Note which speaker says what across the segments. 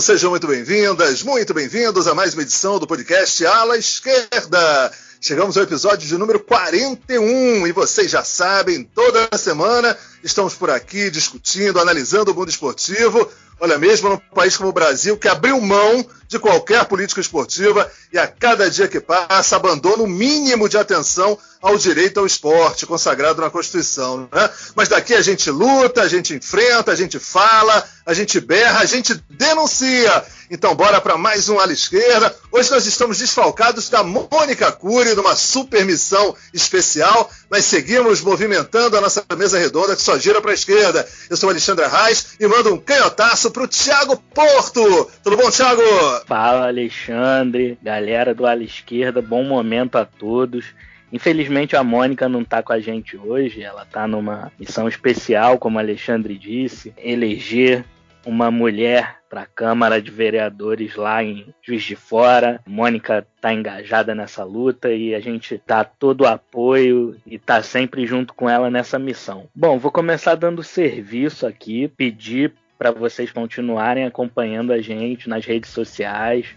Speaker 1: sejam muito bem-vindas, muito bem-vindos a mais uma edição do podcast Ala Esquerda. Chegamos ao episódio de número 41 e vocês já sabem, toda semana estamos por aqui discutindo, analisando o mundo esportivo. Olha, mesmo num país como o Brasil, que abriu mão de qualquer política esportiva e a cada dia que passa abandona o mínimo de atenção ao direito ao esporte, consagrado na Constituição, né? Mas daqui a gente luta, a gente enfrenta, a gente fala, a gente berra, a gente denuncia. Então bora para mais um Ala Esquerda. Hoje nós estamos desfalcados da Mônica Cury, numa super missão especial. Nós seguimos movimentando a nossa mesa redonda que só gira para a esquerda. Eu sou Alexandre Arraes e mando um canhotaço para o Thiago Porto. Tudo bom, Thiago?
Speaker 2: Fala, Alexandre, galera do Ala Esquerda, bom momento a todos. Infelizmente a Mônica não está com a gente hoje, ela está numa missão especial, como o Alexandre disse, eleger uma mulher para a Câmara de Vereadores lá em Juiz de Fora. A Mônica está engajada nessa luta e a gente dá todo o apoio e está sempre junto com ela nessa missão. Bom, vou começar dando serviço aqui, pedir para vocês continuarem acompanhando a gente nas redes sociais,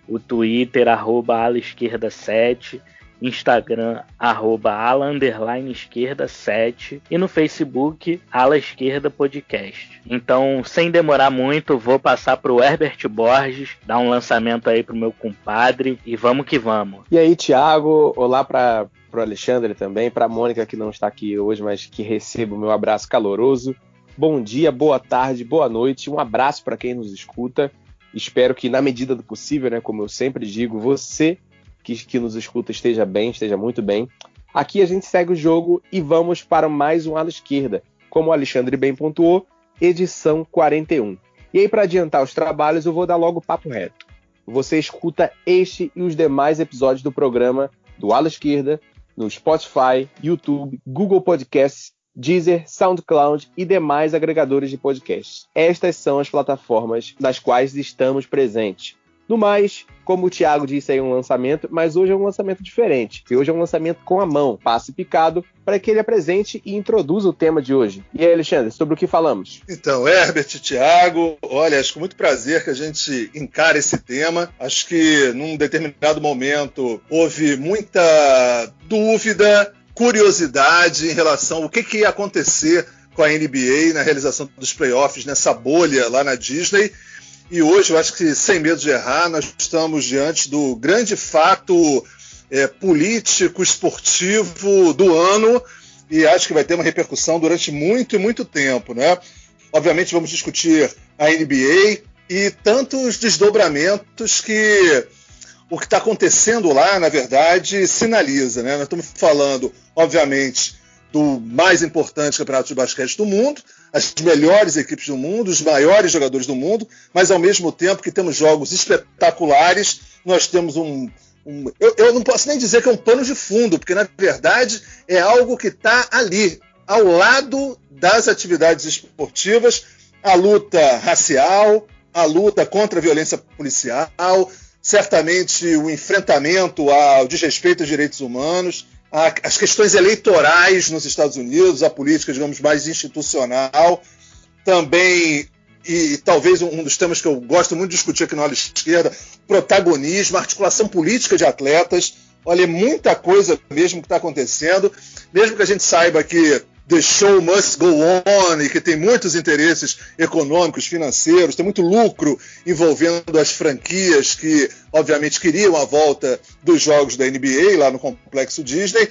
Speaker 2: o Twitter, @alaesquerda7, Instagram, @ala_esquerda7 e no Facebook, Ala Esquerda Podcast. Então, sem demorar muito, vou passar para o Herbert Borges, dar um lançamento aí pro meu compadre e vamos que vamos.
Speaker 3: E aí, Thiago, olá para o Alexandre também, para a Mônica que não está aqui hoje, mas que receba o meu abraço caloroso. Bom dia, boa tarde, boa noite, um abraço para quem nos escuta. Espero que, na medida do possível, né, como eu sempre digo, você que nos escuta esteja bem, esteja muito bem. Aqui a gente segue o jogo e vamos para mais um Ala Esquerda. Como o Alexandre bem pontuou, edição 41. E aí, para adiantar os trabalhos, eu vou dar logo o papo reto. Você escuta este e os demais episódios do programa do Ala Esquerda no Spotify, YouTube, Google Podcasts, Deezer, SoundCloud e demais agregadores de podcasts. Estas são as plataformas nas quais estamos presentes. No mais, como o Thiago disse aí, um lançamento, mas hoje é um lançamento diferente. E hoje é um lançamento com a mão, passe picado, para que ele apresente e introduza o tema de hoje. E aí, Alexandre, sobre o que falamos?
Speaker 1: Então, Herbert, Thiago, olha, acho com muito prazer que a gente encara esse tema. Acho que num determinado momento houve muita dúvida, curiosidade em relação ao que ia acontecer com a NBA na realização dos playoffs, nessa bolha lá na Disney. E hoje, eu acho que, sem medo de errar, nós estamos diante do grande fato político, esportivo do ano, e acho que vai ter uma repercussão durante muito e muito tempo, né? Obviamente vamos discutir a NBA e tantos desdobramentos que o que está acontecendo lá, na verdade, sinaliza, né? Nós estamos falando, obviamente, do mais importante campeonato de basquete do mundo, as melhores equipes do mundo, os maiores jogadores do mundo, mas ao mesmo tempo que temos jogos espetaculares, nós temos eu não posso nem dizer que é um pano de fundo, porque na verdade é algo que está ali, ao lado das atividades esportivas, a luta racial, a luta contra a violência policial, certamente o enfrentamento ao desrespeito aos direitos humanos, as questões eleitorais nos Estados Unidos, a política, digamos, mais institucional, também, e talvez um dos temas que eu gosto muito de discutir aqui no Ala Esquerda, protagonismo, articulação política de atletas. Olha, é muita coisa mesmo que está acontecendo, mesmo que a gente saiba que the show must go on e que tem muitos interesses econômicos, financeiros, tem muito lucro envolvendo as franquias que, obviamente, queriam a volta dos jogos da NBA lá no Complexo Disney.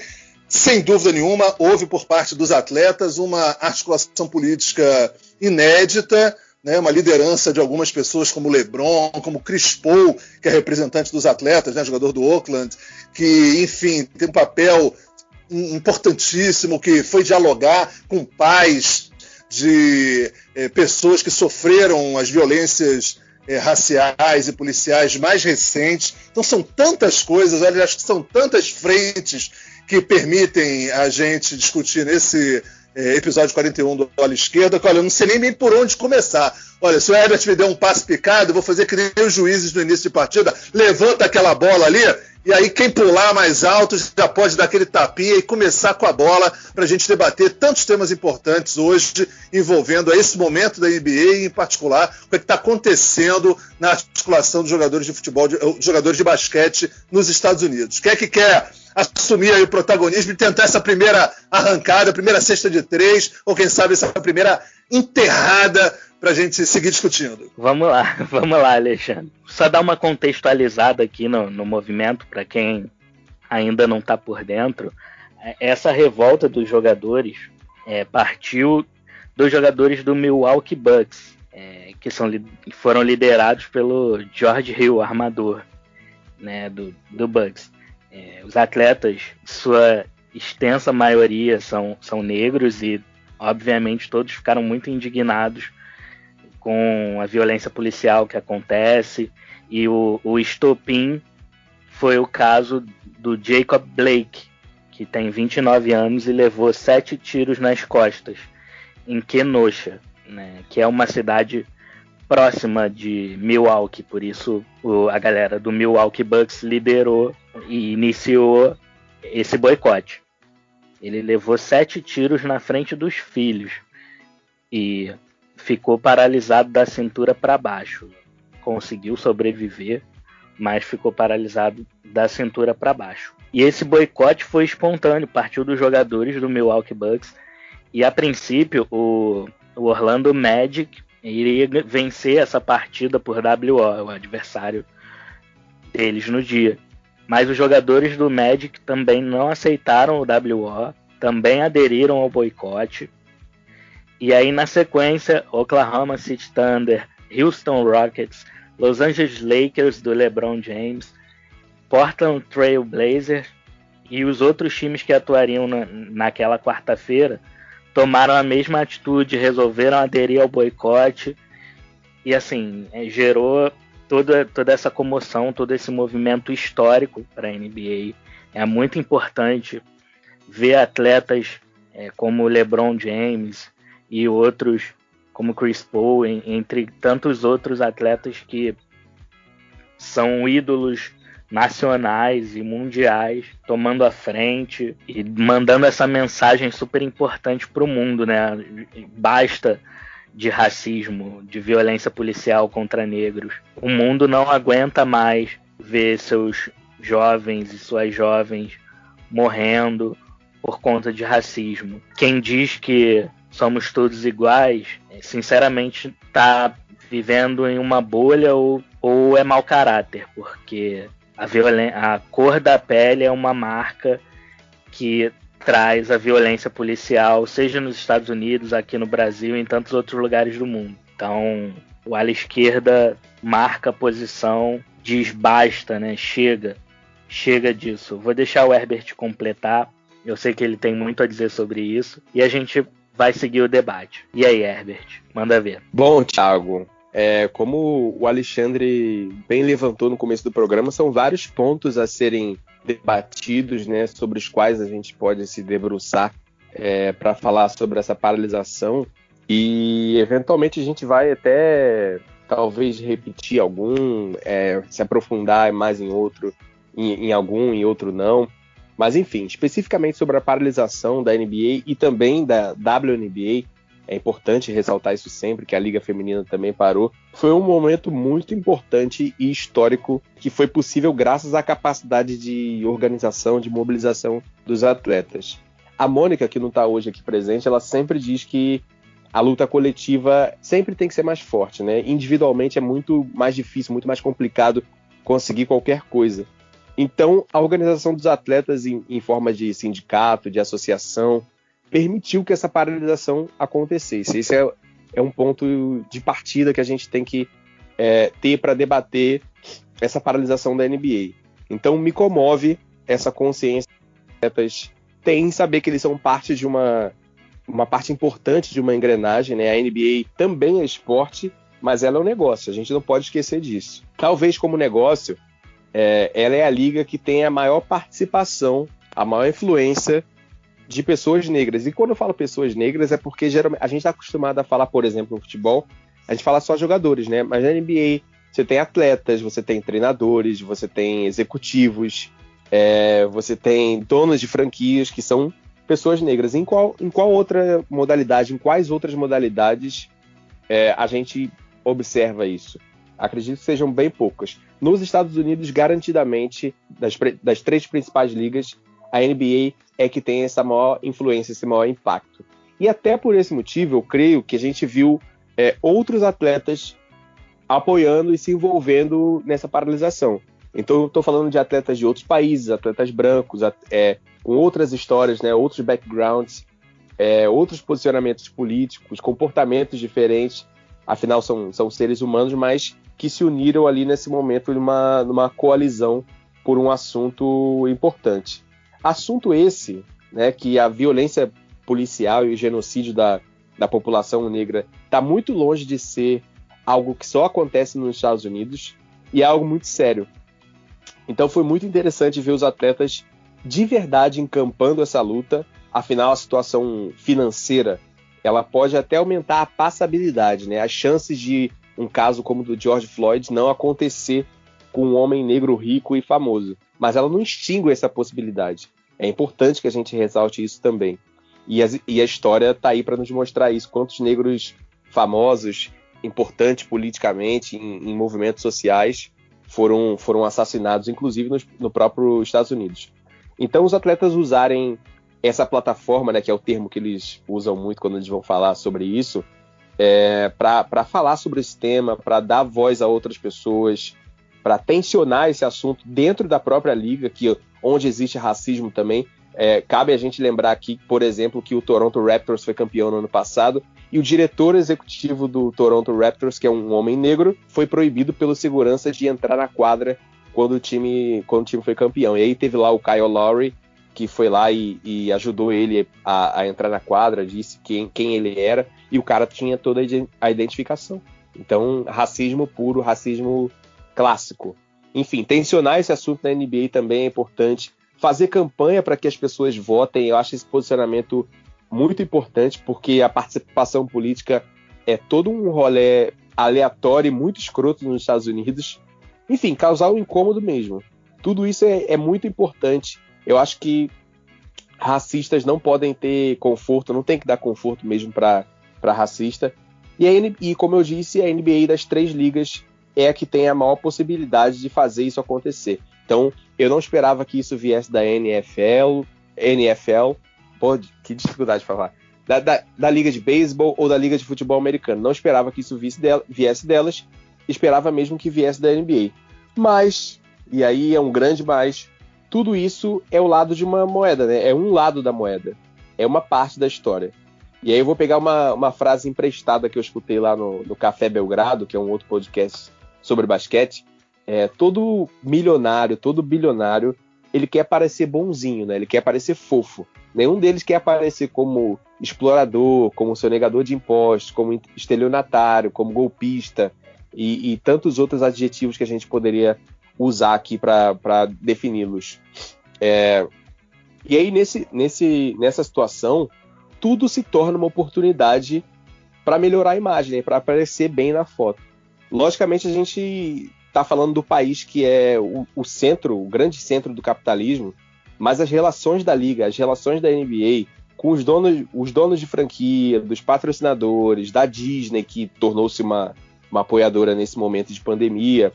Speaker 1: Sem dúvida nenhuma, houve por parte dos atletas uma articulação política inédita, né, uma liderança de algumas pessoas como LeBron, como Chris Paul, que é representante dos atletas, né, jogador do Oakland, que, enfim, tem um papel importantíssimo, que foi dialogar com pais de pessoas que sofreram as violências raciais e policiais mais recentes. Então são tantas coisas, olha, acho que são tantas frentes que permitem a gente discutir nesse episódio 41 do Ala Esquerda, que olha, eu não sei nem bem por onde começar. Olha, se o Herbert me der um passe picado, eu vou fazer que nem os juízes no início de partida, levanta aquela bola ali E aí quem pular mais alto já pode dar aquele tapinha e começar com a bola para a gente debater tantos temas importantes hoje envolvendo esse momento da NBA e, em particular, o que está acontecendo na articulação dos jogadores de futebol, jogadores de basquete nos Estados Unidos. Quem é que quer assumir aí o protagonismo e tentar essa primeira arrancada, a primeira cesta de 3, ou quem sabe essa primeira enterrada para a gente seguir discutindo?
Speaker 2: Vamos lá, Alexandre. Só dar uma contextualizada aqui no movimento, para quem ainda não está por dentro. Essa revolta dos jogadores partiu dos jogadores do Milwaukee Bucks, que foram liderados pelo George Hill, armador, né, do Bucks. Os atletas, sua extensa maioria, são negros e, obviamente, todos ficaram muito indignados com a violência policial que acontece, e o estopim foi o caso do Jacob Blake, que tem 29 anos e levou 7 tiros nas costas, em Kenosha, né, que é uma cidade próxima de Milwaukee, por isso a galera do Milwaukee Bucks liderou e iniciou esse boicote. Ele levou 7 tiros na frente dos filhos e ficou paralisado da cintura para baixo. Conseguiu sobreviver, mas ficou paralisado da cintura para baixo. E esse boicote foi espontâneo, partiu dos jogadores do Milwaukee Bucks. E a princípio o Orlando Magic iria vencer essa partida por WO, o adversário deles no dia. Mas os jogadores do Magic também não aceitaram o WO, também aderiram ao boicote. E aí, na sequência, Oklahoma City Thunder, Houston Rockets, Los Angeles Lakers do LeBron James, Portland Trail Blazers e os outros times que atuariam naquela quarta-feira tomaram a mesma atitude, resolveram aderir ao boicote e, assim, gerou toda essa comoção, todo esse movimento histórico para a NBA. É muito importante ver atletas como o LeBron James e outros como Chris Paul, entre tantos outros atletas que são ídolos nacionais e mundiais, tomando a frente e mandando essa mensagem super importante para o mundo, né? Basta de racismo, de violência policial contra negros. O mundo não aguenta mais ver seus jovens e suas jovens morrendo por conta de racismo. Quem diz que somos todos iguais, sinceramente está vivendo em uma bolha ou é mau caráter, porque a cor da pele é uma marca que traz a violência policial, seja nos Estados Unidos, aqui no Brasil e em tantos outros lugares do mundo. Então, o ala esquerda marca a posição, diz basta, né? Chega disso. Vou deixar o Herbert completar, eu sei que ele tem muito a dizer sobre isso, e a gente vai seguir o debate. E aí, Herbert, manda ver.
Speaker 3: Bom, Thiago, como o Alexandre bem levantou no começo do programa, são vários pontos a serem debatidos, né, sobre os quais a gente pode se debruçar para falar sobre essa paralisação, e eventualmente a gente vai até talvez repetir algum, se aprofundar mais em outro, em algum, em outro não. Mas enfim, especificamente sobre a paralisação da NBA e também da WNBA, é importante ressaltar isso sempre, que a Liga Feminina também parou. Foi um momento muito importante e histórico que foi possível graças à capacidade de organização, de mobilização dos atletas. A Mônica, que não está hoje aqui presente, ela sempre diz que a luta coletiva sempre tem que ser mais forte, né? Individualmente é muito mais difícil, muito mais complicado conseguir qualquer coisa. Então, a organização dos atletas em forma de sindicato, de associação, permitiu que essa paralisação acontecesse. Esse é um ponto de partida que a gente tem que ter para debater essa paralisação da NBA. Então, me comove essa consciência que os atletas têm em saber que eles são parte de uma parte importante de uma engrenagem, né? A NBA também é esporte, mas ela é um negócio. A gente não pode esquecer disso. Talvez como negócio, ela é a liga que tem a maior participação, a maior influência de pessoas negras. E quando eu falo pessoas negras é porque geralmente a gente está acostumado a falar, por exemplo, no futebol, a gente fala só jogadores, né? Mas na NBA, você tem atletas, você tem treinadores, você tem executivos, você tem donos de franquias que são pessoas negras. Em qual outra modalidade, em quais outras modalidades a gente observa isso? Acredito que sejam bem poucas. Nos Estados Unidos, garantidamente, das 3 principais ligas, a NBA é que tem essa maior influência, esse maior impacto. E até por esse motivo, eu creio que a gente viu outros atletas apoiando e se envolvendo nessa paralisação. Então, eu estou falando de atletas de outros países, atletas brancos, com outras histórias, né, outros backgrounds, outros posicionamentos políticos, comportamentos diferentes. Afinal, são seres humanos, mas que se uniram ali nesse momento numa coalizão por um assunto importante. Assunto esse, né, que a violência policial e o genocídio da população negra está muito longe de ser algo que só acontece nos Estados Unidos e é algo muito sério. Então foi muito interessante ver os atletas de verdade encampando essa luta. Afinal, a situação financeira ela pode até aumentar a passabilidade, né? As chances de um caso como o do George Floyd não acontecer com um homem negro rico e famoso. Mas ela não extingue essa possibilidade. É importante que a gente ressalte isso também. E a história está aí para nos mostrar isso. Quantos negros famosos, importantes politicamente, em movimentos sociais, foram assassinados, inclusive no próprio Estados Unidos. Então, os atletas usarem essa plataforma, né, que é o termo que eles usam muito quando eles vão falar sobre isso, para falar sobre esse tema, para dar voz a outras pessoas, para tensionar esse assunto dentro da própria liga, onde existe racismo também. Cabe a gente lembrar aqui, por exemplo, que o Toronto Raptors foi campeão no ano passado e o diretor executivo do Toronto Raptors, que é um homem negro, foi proibido pelo segurança de entrar na quadra quando o time foi campeão. E aí teve lá o Kyle Lowry, que foi lá e ajudou ele a entrar na quadra, disse quem ele era, e o cara tinha toda a identificação. Então, racismo puro, racismo clássico. Enfim, tensionar esse assunto na NBA também é importante. Fazer campanha para que as pessoas votem, eu acho esse posicionamento muito importante, porque a participação política é todo um rolê aleatório e muito escroto nos Estados Unidos. Enfim, causar um incômodo mesmo. Tudo isso é muito importante. Eu acho que racistas não podem ter conforto, não tem que dar conforto mesmo para racista. E como eu disse, a NBA das 3 ligas é a que tem a maior possibilidade de fazer isso acontecer. Então, eu não esperava que isso viesse da NFL, pô, que dificuldade de falar, da Liga de Beisebol ou da Liga de Futebol Americano. Não esperava que isso viesse delas, esperava mesmo que viesse da NBA. Mas, e aí é um grande mas, tudo isso é o lado de uma moeda, né? É um lado da moeda, é uma parte da história. E aí eu vou pegar uma frase emprestada que eu escutei lá no Café Belgrado, que é um outro podcast sobre basquete. Todo milionário, todo bilionário, ele quer parecer bonzinho, né? Ele quer parecer fofo. Nenhum deles quer aparecer como explorador, como sonegador de impostos, como estelionatário, como golpista e tantos outros adjetivos que a gente poderia usar aqui para defini-los. E aí, nessa situação, tudo se torna uma oportunidade para melhorar a imagem, né? Para aparecer bem na foto. Logicamente, a gente está falando do país que é o centro, o grande centro do capitalismo, mas as relações da liga, as relações da NBA com os donos de franquia, dos patrocinadores, da Disney, que tornou-se uma apoiadora nesse momento de pandemia,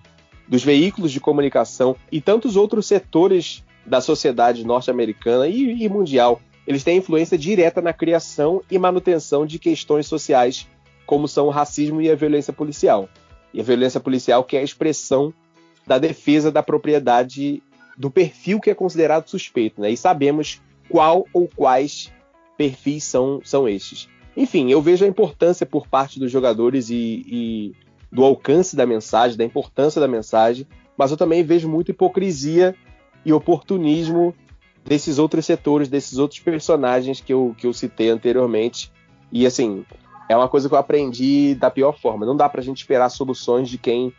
Speaker 3: dos veículos de comunicação e tantos outros setores da sociedade norte-americana e mundial, eles têm influência direta na criação e manutenção de questões sociais, como são o racismo e a violência policial. E a violência policial que é a expressão da defesa da propriedade do perfil que é considerado suspeito, né? E sabemos qual ou quais perfis são estes. Enfim, eu vejo a importância por parte dos jogadores e do alcance da mensagem, da importância da mensagem, mas eu também vejo muita hipocrisia e oportunismo desses outros setores, desses outros personagens que eu citei anteriormente. E assim, é uma coisa que eu aprendi da pior forma. Não dá pra gente esperar soluções de quem,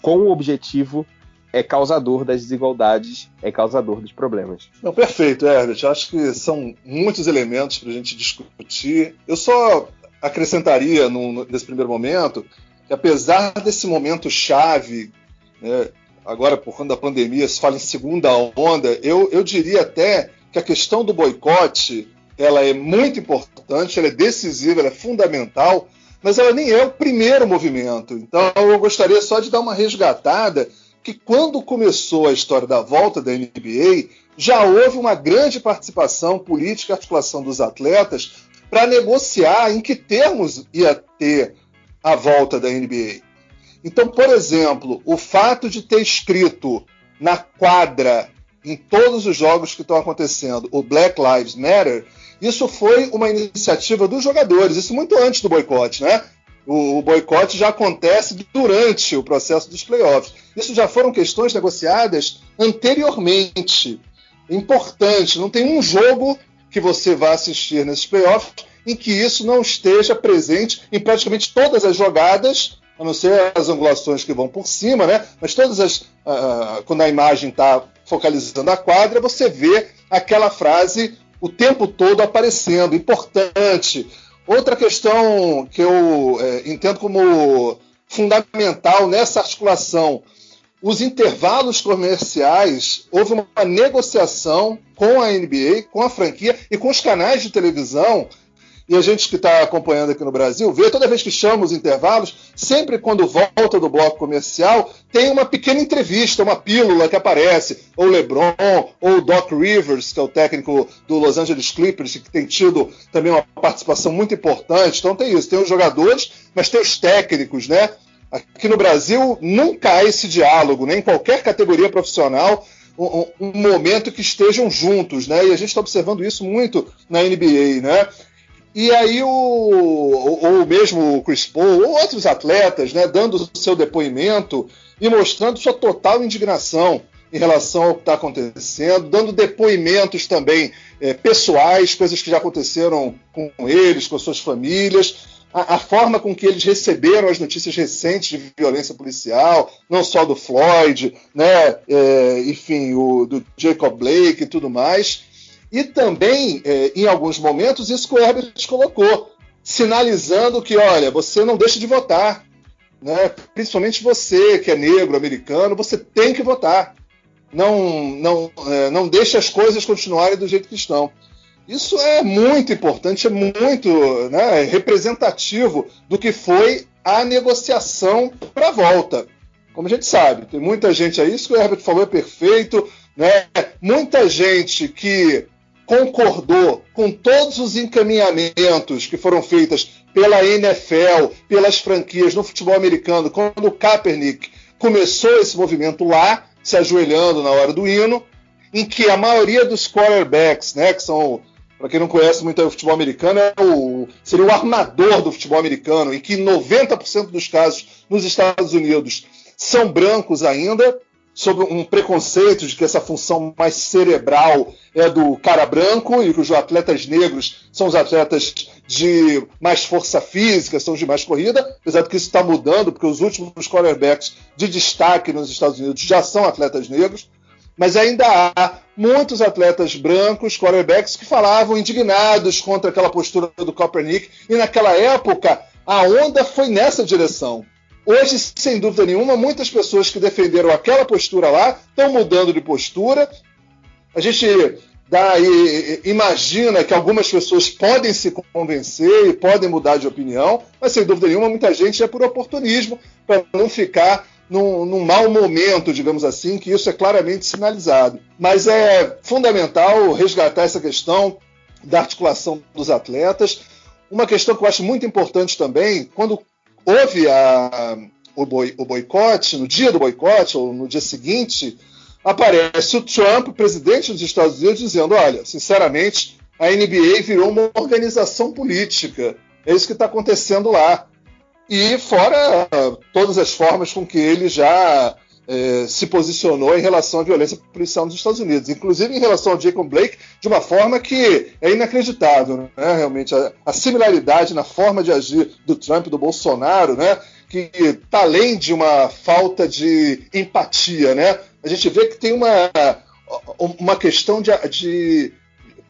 Speaker 3: com o objetivo, é causador das desigualdades, é causador dos problemas.
Speaker 1: Não, perfeito, Herbert. Acho que são muitos elementos para a gente discutir. Eu só acrescentaria, nesse primeiro momento, que apesar desse momento chave, né, agora por conta da pandemia se fala em segunda onda, eu diria até que a questão do boicote ela é muito importante, ela é decisiva, ela é fundamental, mas ela nem é o primeiro movimento. Então eu gostaria só de dar uma resgatada que quando começou a história da volta da NBA, já houve uma grande participação política e articulação dos atletas para negociar em que termos ia ter a volta da NBA. Então, por exemplo, o fato de ter escrito na quadra, em todos os jogos que estão acontecendo, o Black Lives Matter, isso foi uma iniciativa dos jogadores, isso muito antes do boicote, né? O boicote já acontece durante o processo dos playoffs. Isso já foram questões negociadas anteriormente. Importante, não tem um jogo que você vá assistir nesses playoffs em que isso não esteja presente em praticamente todas as jogadas, a não ser as angulações que vão por cima, né? Mas todas as... quando a imagem está focalizando a quadra, você vê aquela frase o tempo todo aparecendo. Importante. Outra questão que eu entendo como fundamental nessa articulação, os intervalos comerciais, houve uma negociação com a NBA, com a franquia e com os canais de televisão. E a gente que está acompanhando aqui no Brasil vê, toda vez que chama os intervalos, sempre quando volta do bloco comercial, tem uma pequena entrevista, uma pílula que aparece, ou o LeBron, ou o Doc Rivers, que é o técnico do Los Angeles Clippers, que tem tido também uma participação muito importante. Então tem isso, tem os jogadores, mas tem os técnicos, né? Aqui no Brasil nunca há esse diálogo, né? Em qualquer categoria profissional, um momento que estejam juntos, né? E a gente está observando isso muito na NBA, né? E aí ou mesmo o Chris Paul, ou outros atletas, né, dando o seu depoimento e mostrando sua total indignação em relação ao que está acontecendo, dando depoimentos também pessoais, coisas que já aconteceram com eles, com as suas famílias, a forma com que eles receberam as notícias recentes de violência policial, não só do Floyd, né, enfim, do Jacob Blake e tudo mais. E também, em alguns momentos, isso que o Herbert colocou, sinalizando que, olha, você não deixa de votar, né? Principalmente você, que é negro, americano, você tem que votar. Não deixe as coisas continuarem do jeito que estão. Isso é muito importante, é muito, né, representativo do que foi a negociação para a volta. Como a gente sabe, tem muita gente aí, isso que o Herbert falou é perfeito, né? Muita gente que concordou com todos os encaminhamentos que foram feitos pela NFL, pelas franquias no futebol americano, quando o Kaepernick começou esse movimento lá, se ajoelhando na hora do hino, em que a maioria dos quarterbacks, né, que são, para quem não conhece muito o futebol americano, seria o armador do futebol americano, em que 90% dos casos nos Estados Unidos são brancos ainda, sob um preconceito de que essa função mais cerebral é do cara branco e que os atletas negros são os atletas de mais força física, são os de mais corrida, apesar de que isso está mudando, porque os últimos quarterbacks de destaque nos Estados Unidos já são atletas negros, mas ainda há muitos atletas brancos, quarterbacks, que falavam indignados contra aquela postura do Kaepernick, e naquela época a onda foi nessa direção. Hoje, sem dúvida nenhuma, muitas pessoas que defenderam aquela postura lá estão mudando de postura. A gente imagina que algumas pessoas podem se convencer e podem mudar de opinião, mas sem dúvida nenhuma, muita gente é por oportunismo, para não ficar num mau momento, digamos assim, que isso é claramente sinalizado. Mas é fundamental resgatar essa questão da articulação dos atletas. Uma questão que eu acho muito importante também, quando houve o boicote, no dia do boicote, ou no dia seguinte, aparece o Trump, presidente dos Estados Unidos, dizendo, olha, sinceramente, a NBA virou uma organização política. É isso que está acontecendo lá. E fora todas as formas com que ele já se posicionou em relação à violência policial nos Estados Unidos, inclusive em relação ao Jacob Blake, de uma forma que é inacreditável, né? Realmente, a similaridade na forma de agir do Trump e do Bolsonaro, né? Que está além de uma falta de empatia, né? A gente vê que tem uma questão de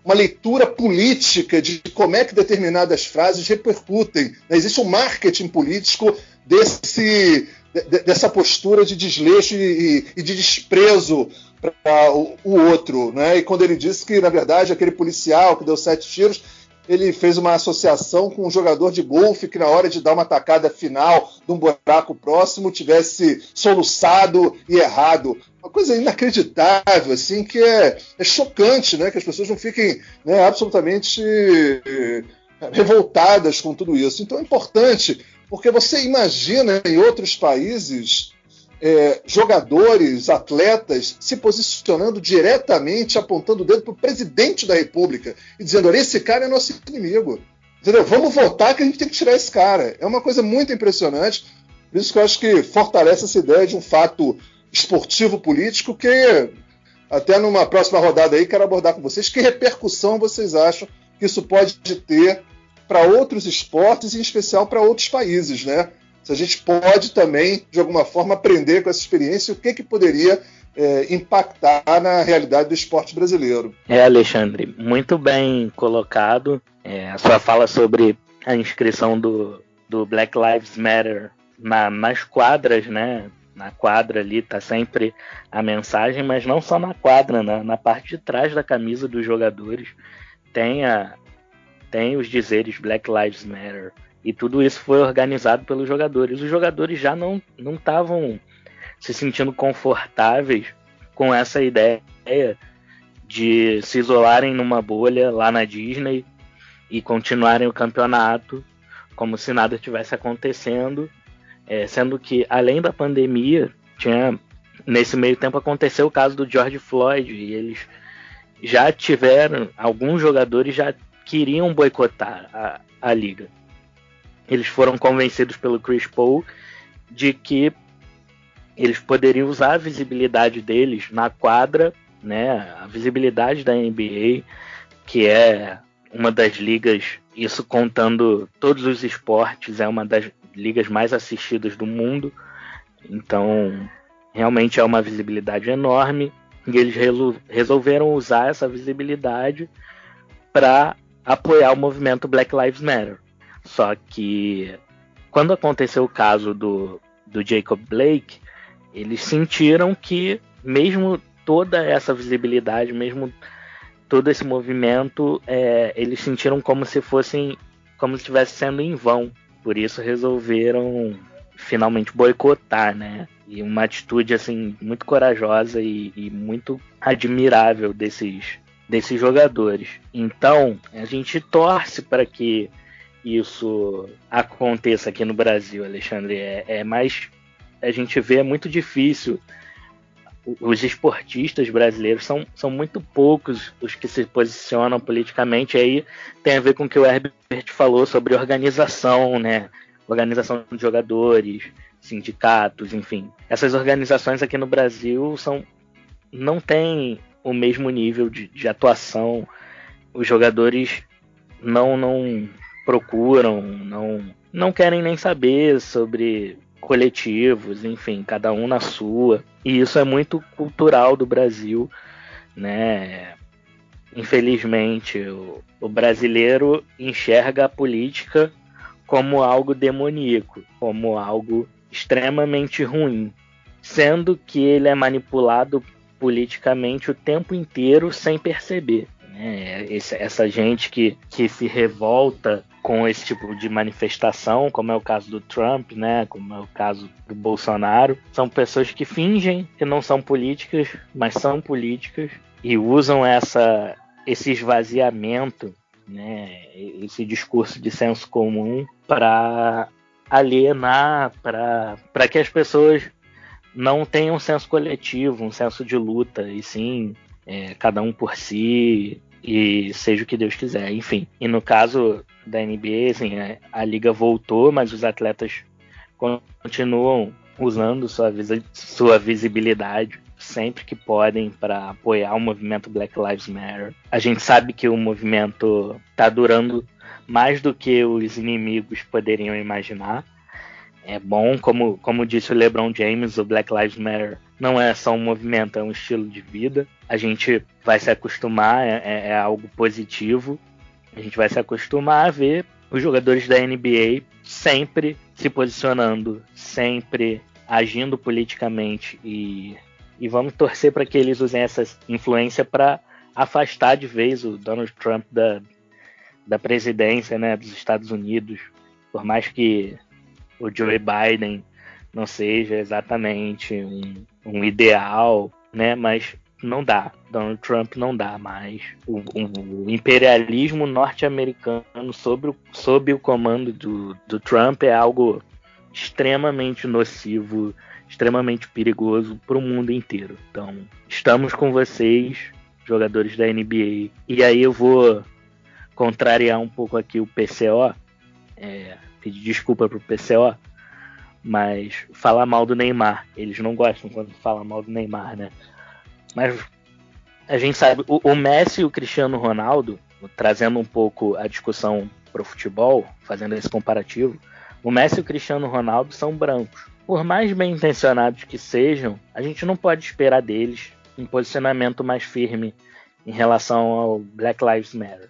Speaker 1: uma leitura política de como é que determinadas frases repercutem. Existe um marketing político dessa postura de desleixo e de desprezo para o outro, né? E quando ele disse que, na verdade, aquele policial que deu 7 tiros, ele fez uma associação com um jogador de golfe que, na hora de dar uma tacada final de um buraco próximo, tivesse soluçado e errado. Uma coisa inacreditável, assim, que é chocante, né? Que as pessoas não fiquem, né, absolutamente revoltadas com tudo isso. Então é importante, porque você imagina em outros países jogadores, atletas se posicionando diretamente, apontando o dedo para o presidente da República e dizendo: olha, esse cara é nosso inimigo. Entendeu? Vamos votar que a gente tem que tirar esse cara. É uma coisa muito impressionante. Por isso que eu acho que fortalece essa ideia de um fato esportivo político que, até numa próxima rodada aí, quero abordar com vocês. Que repercussão vocês acham que isso pode ter para outros esportes, e em especial para outros países, né? Se a gente pode também, de alguma forma, aprender com essa experiência, o que poderia impactar na realidade do esporte brasileiro.
Speaker 2: Alexandre, muito bem colocado. A sua fala sobre a inscrição do Black Lives Matter nas quadras, né? Na quadra ali está sempre a mensagem, mas não só na quadra, na parte de trás da camisa dos jogadores tem os dizeres Black Lives Matter. E tudo isso foi organizado pelos jogadores. Os jogadores já não estavam se sentindo confortáveis com essa ideia de se isolarem numa bolha lá na Disney e continuarem o campeonato como se nada tivesse acontecendo, sendo que, além da pandemia, nesse meio tempo aconteceu o caso do George Floyd, e eles já tiveram, alguns jogadores já queriam boicotar a liga. Eles foram convencidos pelo Chris Paul de que eles poderiam usar a visibilidade deles na quadra, né? A visibilidade da NBA, que é uma das ligas, isso contando todos os esportes, é uma das ligas mais assistidas do mundo. Então, realmente é uma visibilidade enorme. E eles resolveram usar essa visibilidade para apoiar o movimento Black Lives Matter. Só que, quando aconteceu o caso do Jacob Blake, eles sentiram que, mesmo toda essa visibilidade, mesmo todo esse movimento, eles sentiram como se estivesse sendo em vão. Por isso resolveram finalmente boicotar, né? E uma atitude assim muito corajosa e muito admirável desses jogadores. Então, a gente torce para que isso aconteça aqui no Brasil, Alexandre. Mas a gente vê, é muito difícil. Os esportistas brasileiros são muito poucos os que se posicionam politicamente. Aí tem a ver com o que o Herbert falou sobre organização, né? Organização de jogadores, sindicatos, enfim. Essas organizações aqui no Brasil não têm o mesmo nível de atuação. Os jogadores não procuram, não querem nem saber sobre coletivos, enfim, cada um na sua. E isso é muito cultural do Brasil, né? Infelizmente, o brasileiro enxerga a política como algo demoníaco, como algo extremamente ruim, sendo que ele é manipulado politicamente o tempo inteiro sem perceber. Essa gente que se revolta com esse tipo de manifestação, como é o caso do Trump, né, como é o caso do Bolsonaro, são pessoas que fingem que não são políticas, mas são políticas, e usam esse esvaziamento, né, esse discurso de senso comum para alienar, para que as pessoas não tenham um senso coletivo, um senso de luta, e sim cada um por si, e seja o que Deus quiser, enfim. E no caso da NBA, assim, a liga voltou, mas os atletas continuam usando sua visibilidade sempre que podem para apoiar o movimento Black Lives Matter. A gente sabe que o movimento está durando mais do que os inimigos poderiam imaginar. É bom, como disse o LeBron James, o Black Lives Matter não é só um movimento, é um estilo de vida. A gente vai se acostumar, é algo positivo. A gente vai se acostumar a ver os jogadores da NBA sempre se posicionando, sempre agindo politicamente e vamos torcer para que eles usem essa influência para afastar de vez o Donald Trump da presidência, né, dos Estados Unidos, por mais que o Joe Biden não seja exatamente um ideal, né, mas não dá. Donald Trump não dá mais. O imperialismo norte-americano sob o comando do Trump é algo extremamente nocivo, extremamente perigoso para o mundo inteiro. Então, estamos com vocês, jogadores da NBA. E aí eu vou contrariar um pouco aqui o PCO, pedir desculpa pro PCO, mas falar mal do Neymar. Eles não gostam quando fala mal do Neymar, né? Mas a gente sabe, o Messi e o Cristiano Ronaldo, trazendo um pouco a discussão pro futebol, fazendo esse comparativo, o Messi e o Cristiano Ronaldo são brancos. Por mais bem intencionados que sejam, a gente não pode esperar deles um posicionamento mais firme em relação ao Black Lives Matter.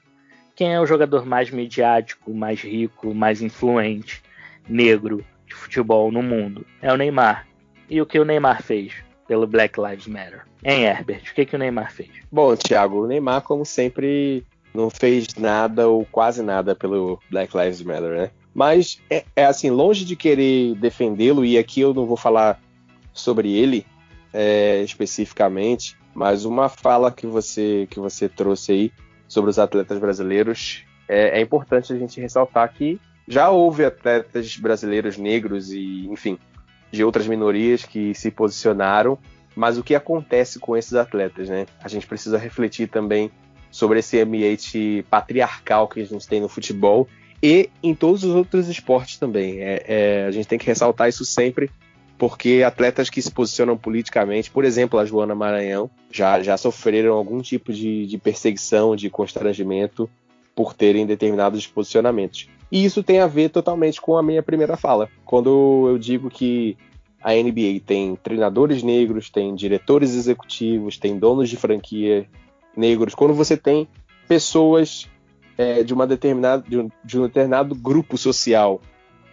Speaker 2: Quem é o jogador mais midiático, mais rico, mais influente, negro de futebol no mundo? É o Neymar. E o que o Neymar fez pelo Black Lives Matter? Hein, Herbert? O que o Neymar fez?
Speaker 3: Bom, Thiago, o Neymar, como sempre, não fez nada ou quase nada pelo Black Lives Matter, né? Mas é assim, longe de querer defendê-lo, e aqui eu não vou falar sobre ele especificamente, mas uma fala que você trouxe aí sobre os atletas brasileiros, é importante a gente ressaltar que já houve atletas brasileiros negros e, enfim, de outras minorias que se posicionaram, mas o que acontece com esses atletas, né? A gente precisa refletir também sobre esse ambiente patriarcal que a gente tem no futebol e em todos os outros esportes também. A gente tem que ressaltar isso sempre, porque atletas que se posicionam politicamente, por exemplo, a Joana Maranhão, já sofreram algum tipo de perseguição, de constrangimento por terem determinados posicionamentos. E isso tem a ver totalmente com a minha primeira fala, quando eu digo que a NBA tem treinadores negros, tem diretores executivos, tem donos de franquia negros. Quando você tem pessoas de um determinado grupo social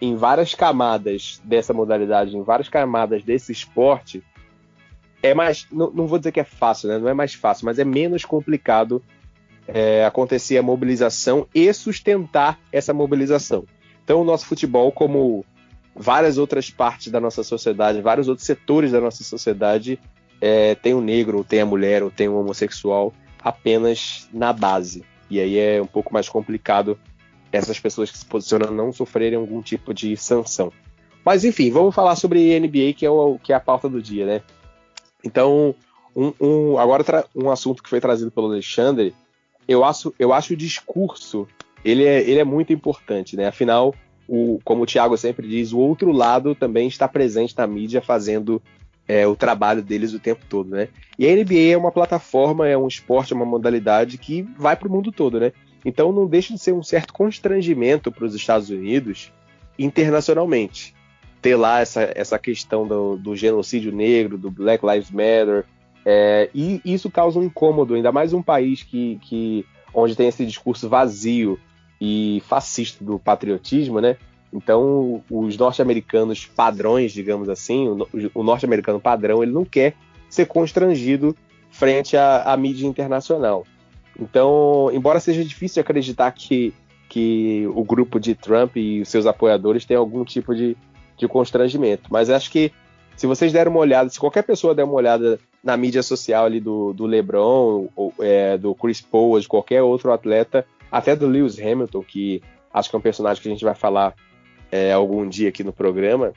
Speaker 3: em várias camadas dessa modalidade, em várias camadas desse esporte, não vou dizer que é fácil, né? Não é mais fácil, mas é menos complicado acontecer a mobilização e sustentar essa mobilização. Então o nosso futebol, como várias outras partes da nossa sociedade, vários outros setores da nossa sociedade, tem o negro, tem a mulher, ou tem o homossexual apenas na base. E aí é um pouco mais complicado essas pessoas que se posicionam não sofrerem algum tipo de sanção. Mas enfim, vamos falar sobre NBA, que é a pauta do dia, né? Então, agora um assunto que foi trazido pelo Alexandre, eu acho o discurso, ele é muito importante, né? Afinal, como o Thiago sempre diz, o outro lado também está presente na mídia fazendo o trabalho deles o tempo todo, né? E a NBA é uma plataforma, é um esporte, é uma modalidade que vai para o mundo todo, né? Então não deixa de ser um certo constrangimento para os Estados Unidos internacionalmente ter lá essa questão do genocídio negro, do Black Lives Matter, e isso causa um incômodo, ainda mais um país onde tem esse discurso vazio e fascista do patriotismo, né? Então, os norte-americanos padrões, digamos assim, o norte-americano padrão, ele não quer ser constrangido frente à mídia internacional. Então, embora seja difícil de acreditar que o grupo de Trump e os seus apoiadores têm algum tipo de constrangimento, mas acho que se vocês derem uma olhada, se qualquer pessoa der uma olhada na mídia social ali do LeBron, do Chris Paul, de qualquer outro atleta, até do Lewis Hamilton, que acho que é um personagem que a gente vai falar algum dia aqui no programa,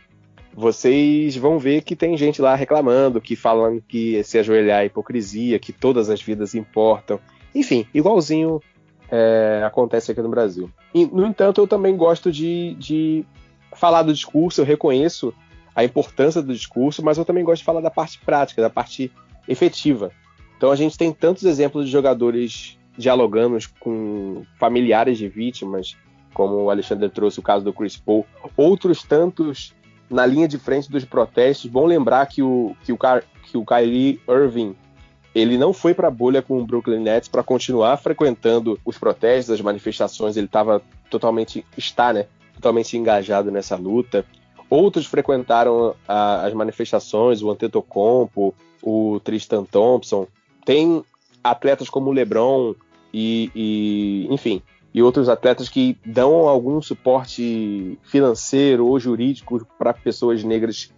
Speaker 3: vocês vão ver que tem gente lá reclamando, que falam que se ajoelhar é hipocrisia, que todas as vidas importam. Enfim, igualzinho acontece aqui no Brasil. E, no entanto, eu também gosto de falar do discurso, eu reconheço a importância do discurso, mas eu também gosto de falar da parte prática, da parte efetiva. Então a gente tem tantos exemplos de jogadores dialogando com familiares de vítimas, como o Alexandre trouxe o caso do Chris Paul, outros tantos na linha de frente dos protestos. Bom lembrar que o Kyrie Irving, ele não foi para a bolha com o Brooklyn Nets para continuar frequentando os protestos, as manifestações, ele estava está, né, totalmente engajado nessa luta. Outros frequentaram as manifestações, o Antetokounmpo, o Tristan Thompson. Tem atletas como o LeBron enfim, e outros atletas que dão algum suporte financeiro ou jurídico para pessoas negras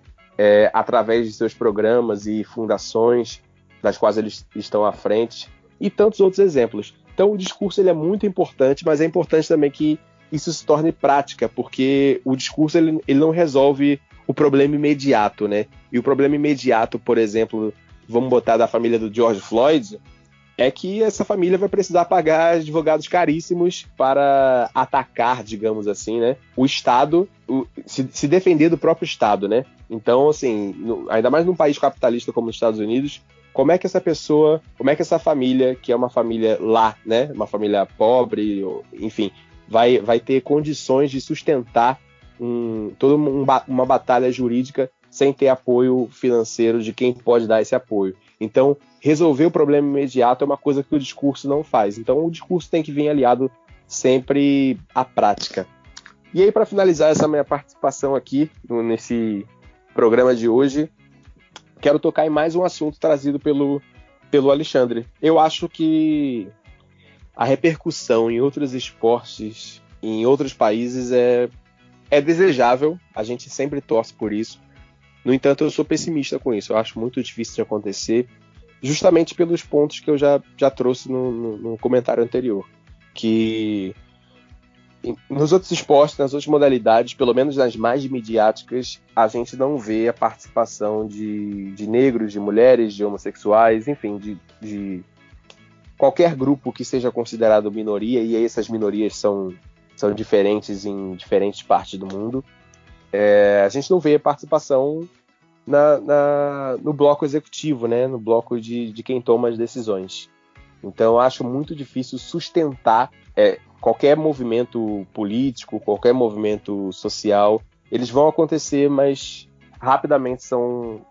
Speaker 3: através de seus programas e fundações das quais eles estão à frente, e tantos outros exemplos. Então o discurso ele é muito importante, mas é importante também que isso se torne prática, porque o discurso ele não resolve o problema imediato, né? E o problema imediato, por exemplo, vamos botar da família do George Floyd, é que essa família vai precisar pagar advogados caríssimos para atacar, digamos assim, né, o Estado, se defender do próprio Estado, né? Então, assim, ainda mais num país capitalista como os Estados Unidos, como é que essa família, que é uma família lá, né, uma família pobre, enfim, vai ter condições de sustentar toda uma batalha jurídica sem ter apoio financeiro de quem pode dar esse apoio. Então, resolver o problema imediato é uma coisa que o discurso não faz. Então, o discurso tem que vir aliado sempre à prática. E aí, para finalizar essa minha participação aqui nesse programa de hoje, quero tocar em mais um assunto trazido pelo Alexandre. Eu acho que a repercussão em outros esportes, em outros países, é desejável. A gente sempre torce por isso. No entanto, eu sou pessimista com isso. Eu acho muito difícil de acontecer, justamente pelos pontos que eu já trouxe no comentário anterior. Que nos outros esportes, nas outras modalidades, pelo menos nas mais midiáticas, a gente não vê a participação de negros, de mulheres, de homossexuais, enfim, de qualquer grupo que seja considerado minoria, e essas minorias são diferentes em diferentes partes do mundo. A gente não vê a participação no bloco executivo, né? No bloco de quem toma as decisões. Então, eu acho muito difícil sustentar qualquer movimento político, qualquer movimento social. Eles vão acontecer, mas rapidamente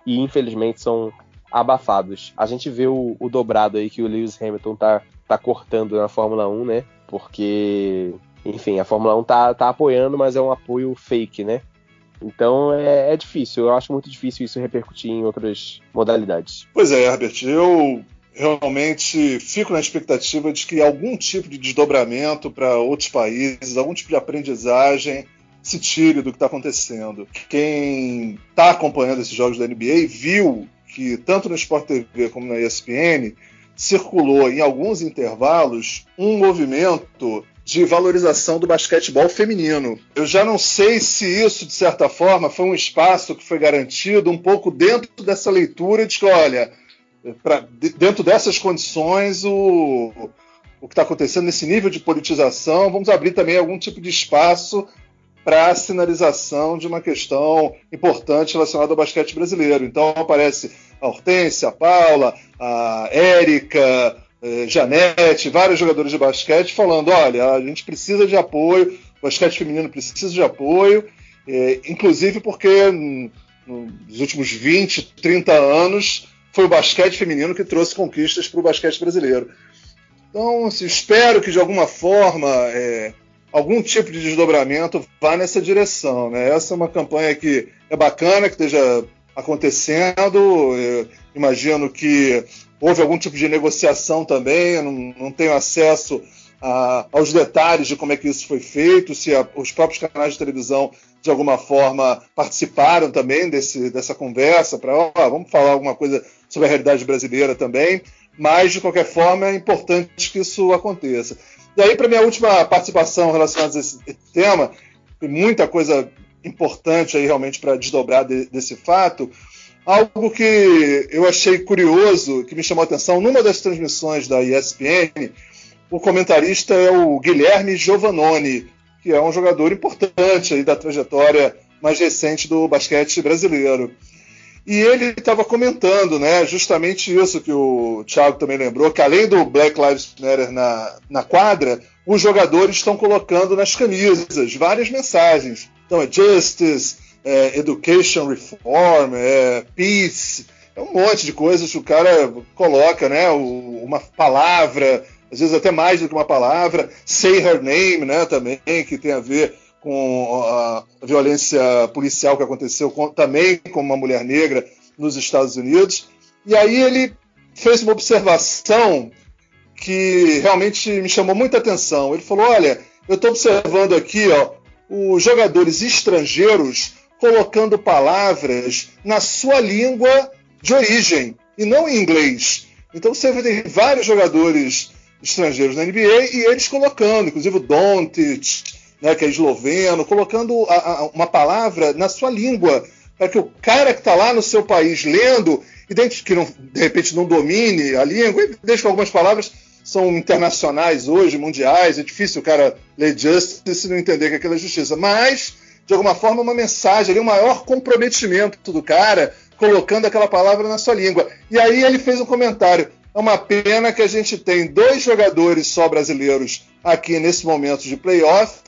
Speaker 3: e infelizmente são abafados. A gente vê o dobrado aí que o Lewis Hamilton tá cortando na Fórmula 1, né? Porque, enfim, a Fórmula 1 tá apoiando, mas é um apoio fake, né? Então é difícil, eu acho muito difícil isso repercutir em outras modalidades.
Speaker 1: Pois é, Herbert, eu realmente fico na expectativa de que algum tipo de desdobramento para outros países, algum tipo de aprendizagem se tire do que está acontecendo. Quem está acompanhando esses jogos da NBA viu que tanto no Sport TV como na ESPN circulou em alguns intervalos um movimento de valorização do basquetebol feminino. Eu já não sei se isso, de certa forma, foi um espaço que foi garantido um pouco dentro dessa leitura de que, olha, dentro dessas condições, o que está acontecendo nesse nível de politização, vamos abrir também algum tipo de espaço para a sinalização de uma questão importante relacionada ao basquete brasileiro. Então aparece a Hortência, a Paula, a Érica, Janete, vários jogadores de basquete falando, olha, a gente precisa de apoio, o basquete feminino precisa de apoio, inclusive porque nos últimos 20, 30 anos foi o basquete feminino que trouxe conquistas para o basquete brasileiro. Então, assim, espero que de alguma forma algum tipo de desdobramento vá nessa direção, né? Essa é uma campanha que é bacana, que esteja acontecendo. Eu imagino que houve algum tipo de negociação também, eu não tenho acesso aos detalhes de como é que isso foi feito, se os próprios canais de televisão de alguma forma participaram também dessa conversa, vamos falar alguma coisa sobre a realidade brasileira também, mas de qualquer forma é importante que isso aconteça. E aí, para minha última participação relacionada a esse tema, tem muita coisa importante aí realmente para desdobrar desse fato. Algo que eu achei curioso, que me chamou a atenção, numa das transmissões da ESPN, o comentarista é o Guilherme Giovannoni, que é um jogador importante aí da trajetória mais recente do basquete brasileiro. E ele estava comentando, né, justamente isso que o Thiago também lembrou, que além do Black Lives Matter na quadra, os jogadores estão colocando nas camisas várias mensagens. Então é Justice, Education Reform, Peace, é um monte de coisas que o cara coloca, né, uma palavra às vezes até mais do que uma palavra. Say Her Name, né, também, que tem a ver com a violência policial que aconteceu também com uma mulher negra nos Estados Unidos. E aí ele fez uma observação que realmente me chamou muita atenção. Ele falou, olha, eu estou observando aqui os jogadores estrangeiros colocando palavras na sua língua de origem, e não em inglês. Então você vai ter vários jogadores estrangeiros na NBA e eles colocando, inclusive o Doncic, né, que é esloveno, colocando uma palavra na sua língua, para que o cara que está lá no seu país lendo, e que não, de repente não domine a língua, e desde que algumas palavras são internacionais hoje, mundiais, é difícil o cara ler Justice e não entender que aquilo é justiça, mas, de alguma forma, uma mensagem, um maior comprometimento do cara, colocando aquela palavra na sua língua. E aí ele fez um comentário, é uma pena que a gente tem 2 jogadores só brasileiros aqui nesse momento de playoff,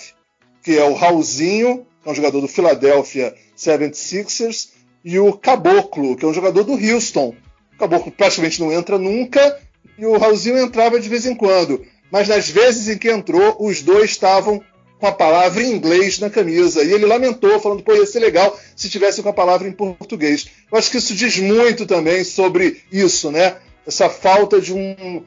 Speaker 1: que é o Raulzinho, que é um jogador do Philadelphia 76ers, e o Caboclo, que é um jogador do Houston. O Caboclo praticamente não entra nunca, e o Raulzinho entrava de vez em quando. Mas nas vezes em que entrou, os 2 estavam com a palavra em inglês na camisa. E ele lamentou, falando, pô, ia ser legal se tivesse com a palavra em português. Eu acho que isso diz muito também sobre isso, né? Essa falta de um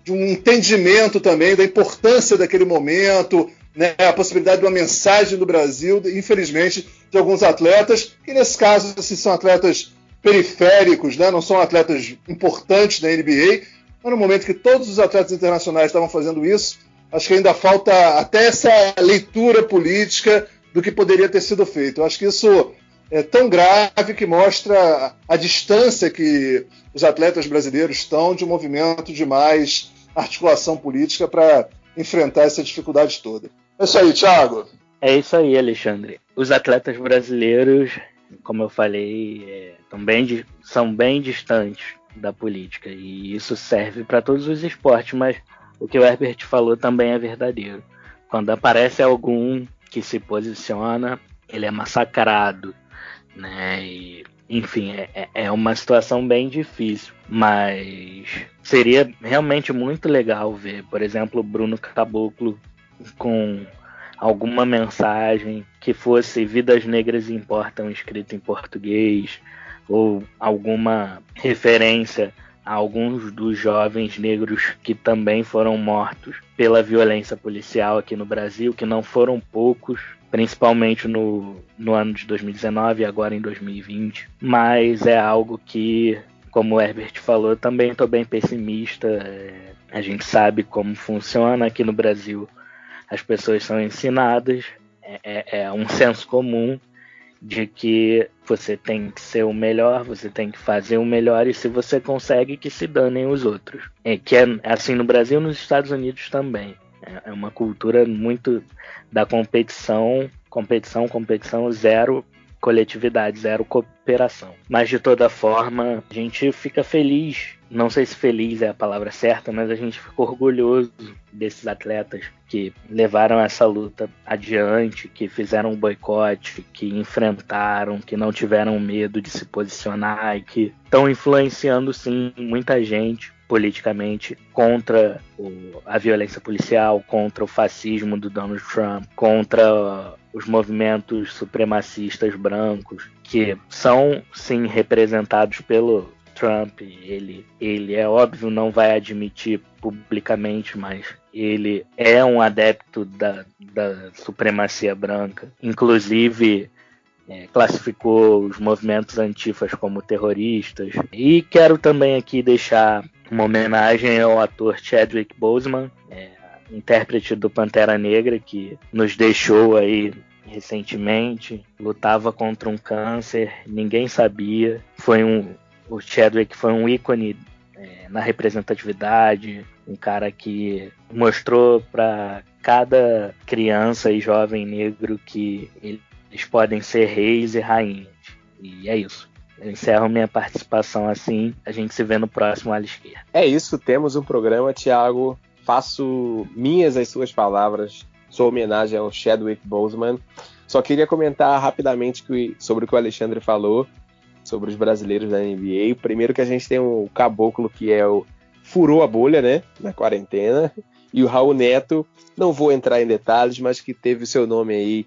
Speaker 1: entendimento também da importância daquele momento, né? A possibilidade de uma mensagem do Brasil, infelizmente, de alguns atletas, que nesse caso assim, são atletas periféricos, né? Não são atletas importantes na NBA, mas no momento que todos os atletas internacionais estavam fazendo isso, acho que ainda falta até essa leitura política do que poderia ter sido feito. Eu acho que isso é tão grave que mostra a distância que os atletas brasileiros estão de um movimento de mais articulação política para enfrentar essa dificuldade toda. É isso aí, Thiago.
Speaker 2: É isso aí, Alexandre. Os atletas brasileiros, como eu falei, são bem distantes da política, e isso serve para todos os esportes, mas o que o Herbert falou também é verdadeiro. Quando aparece algum que se posiciona, ele é massacrado, né? E, enfim, é uma situação bem difícil, mas seria realmente muito legal ver, por exemplo, o Bruno Caboclo com alguma mensagem que fosse Vidas Negras Importam escrito em português, ou alguma referência a alguns dos jovens negros que também foram mortos pela violência policial aqui no Brasil, que não foram poucos, principalmente no ano de 2019 e agora em 2020, mas é algo que, como o Herbert falou, também estou bem pessimista. A gente sabe como funciona aqui no Brasil, as pessoas são ensinadas, é um senso comum de que você tem que ser o melhor, você tem que fazer o melhor, e se você consegue, que se danem os outros. Que é assim no Brasil e nos Estados Unidos também. É uma cultura muito da competição, zero coletividade, zero cooperação. Mas de toda forma, a gente fica feliz, não sei se feliz é a palavra certa, mas a gente fica orgulhoso desses atletas que levaram essa luta adiante, que fizeram um boicote, que enfrentaram, que não tiveram medo de se posicionar e que estão influenciando sim muita gente politicamente contra a violência policial, contra o fascismo do Donald Trump, contra os movimentos supremacistas brancos, que são sim representados pelo Trump. Ele é óbvio, não vai admitir publicamente, mas ele é um adepto da supremacia branca. Inclusive, classificou os movimentos antifas como terroristas. E quero também aqui deixar uma homenagem ao ator Chadwick Boseman, intérprete do Pantera Negra, que nos deixou aí recentemente, lutava contra um câncer, ninguém sabia. O Chadwick foi um ícone na representatividade, um cara que mostrou para cada criança e jovem negro que eles podem ser reis e rainhas. E é isso. Eu encerro minha participação assim. A gente se vê no próximo ala esquerda.
Speaker 3: É isso, temos um programa, Thiago. Faço minhas as suas palavras. Sua homenagem ao Chadwick Boseman. Só queria comentar rapidamente sobre o que o Alexandre falou, sobre os brasileiros da NBA. Primeiro que a gente tem o Caboclo, que é o furou a bolha, né, na quarentena, e o Raul Neto, não vou entrar em detalhes, mas que teve o seu nome aí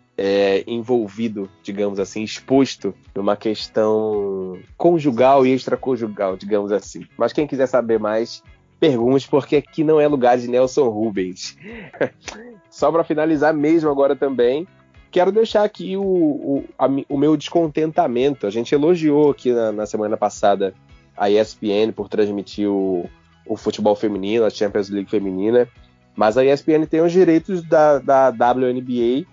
Speaker 3: envolvido, digamos assim, exposto numa questão conjugal e extraconjugal, digamos assim. Mas quem quiser saber mais, pergunte, porque aqui não é lugar de Nelson Rubens. Só para finalizar mesmo agora também, quero deixar aqui o meu descontentamento. A gente elogiou aqui na semana passada a ESPN por transmitir o futebol feminino, a Champions League feminina, mas a ESPN tem os direitos da WNBA,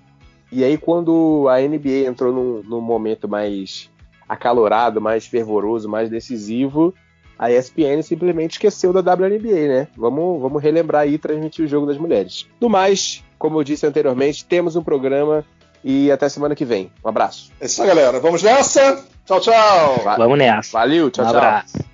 Speaker 3: e aí quando a NBA entrou num momento mais acalorado, mais fervoroso, mais decisivo, a ESPN simplesmente esqueceu da WNBA, né? Vamos relembrar aí e transmitir o jogo das mulheres. No mais, como eu disse anteriormente, temos um programa e até semana que vem. Um abraço.
Speaker 1: É isso aí, galera. Vamos nessa? Tchau, tchau.
Speaker 2: Vamos nessa.
Speaker 3: Valeu, tchau,
Speaker 2: Um
Speaker 3: tchau.
Speaker 2: abraço.